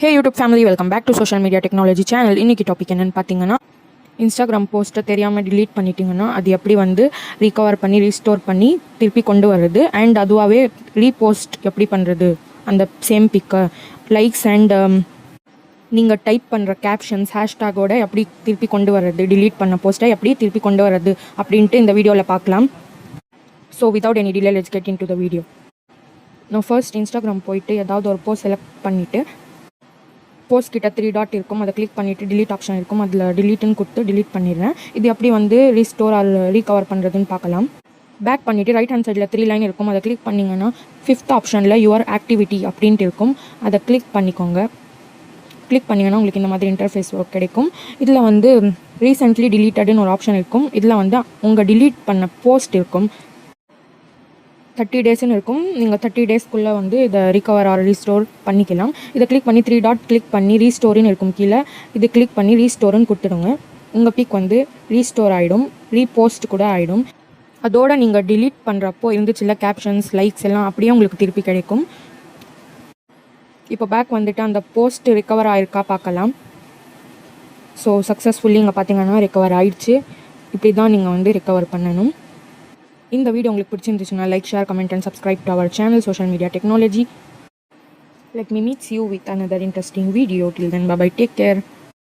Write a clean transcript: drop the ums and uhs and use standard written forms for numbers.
Hey YouTube family, welcome back to social media technology channel. இன்னைக்கு topic என்னன்னு பார்த்தீங்கன்னா, Instagram போஸ்ட்டை தெரியாமல் delete பண்ணிட்டீங்கன்னா அது எப்படி வந்து ரீகவர் பண்ணி ரீஸ்டோர் பண்ணி திருப்பி கொண்டு வர்றது அண்ட் அதுவாகவே ரீபோஸ்ட் எப்படி பண்ணுறது, அந்த சேம் பிக்கை லைக்ஸ் அண்ட் நீங்கள் டைப் பண்ணுற கேப்ஷன்ஸ் ஹேஷ்டாகோட எப்படி திருப்பி கொண்டு வர்றது, delete பண்ண போஸ்ட்டை எப்படி திருப்பி கொண்டு வர்றது அப்படின்ட்டு இந்த வீடியோவில் பார்க்கலாம். So without any delay let's get in to the video. நான் ஃபர்ஸ்ட் இன்ஸ்டாகிராம் போயிட்டு ஏதாவது ஒரு போஸ்ட் செலக்ட் பண்ணிவிட்டு போஸ்ட் கிட்ட 3 டாட் இருக்கும், அதை கிளிக் பண்ணிவிட்டு delete ஆப்ஷன் இருக்கும், அதில் delete-ன்னு கொடுத்து delete பண்ணிடுறேன். இது எப்படி வந்து ரீஸ்டோர் ஆர் ரீகவர் பண்ணுறதுன்னு பார்க்கலாம். பேக் பண்ணிவிட்டு ரைட் ஹேண்ட் சைடில் 3 லைன் இருக்கும், அதை கிளிக் பண்ணிங்கன்னா 5th ஆப்ஷனில் யுவர் ஆக்டிவிட்டி அப்படின்ட்டு இருக்கும், அதை கிளிக் பண்ணிக்கோங்க. கிளிக் பண்ணிங்கன்னா உங்களுக்கு இந்த மாதிரி இன்டர்ஃபேஸ் கிடைக்கும். இதில் வந்து ரீசெண்ட்லி டிலீட்டடுன்னு ஒரு ஆப்ஷன் இருக்கும். இதில் வந்து உங்கள் delete பண்ண போஸ்ட் இருக்கும், 30 டேஸ்ன்னு இருக்கும். நீங்கள் 30 டேஸ்க்குள்ளே வந்து இதை ரிகவர் ஆர் ரீஸ்டோர் பண்ணிக்கலாம். இதை கிளிக் பண்ணி 3 டாட் கிளிக் பண்ணி ரீஸ்டோர்னு இருக்கும் கீழே, இது கிளிக் பண்ணி ரீஸ்டோர்னு கொடுத்துடுங்க. உங்கள் பிக் வந்து ரீஸ்டோர் ஆகிடும், ரீபோஸ்ட் கூட ஆகிடும். அதோட நீங்கள் delete பண்ணுறப்போ இருந்துச்சுல்ல கேப்ஷன்ஸ் லைக்ஸ் எல்லாம் அப்படியே உங்களுக்கு திருப்பி கிடைக்கும். இப்போ பேக் வந்துட்டு அந்த போஸ்ட் ரிகவர் ஆகிருக்கா பார்க்கலாம். ஸோ சக்ஸஸ்ஃபுல்லி இங்கே பார்த்தீங்கன்னா ரிகவர் ஆகிடுச்சு. இப்படி தான் நீங்கள் வந்து ரிகவர் பண்ணணும். இந்த வீடியோ உங்களுக்கு பிடிச்சிருந்துச்சுன்னா like, share, comment and subscribe to our channel social media technology. Let me meet you with another interesting video. Till then, bye bye, take care.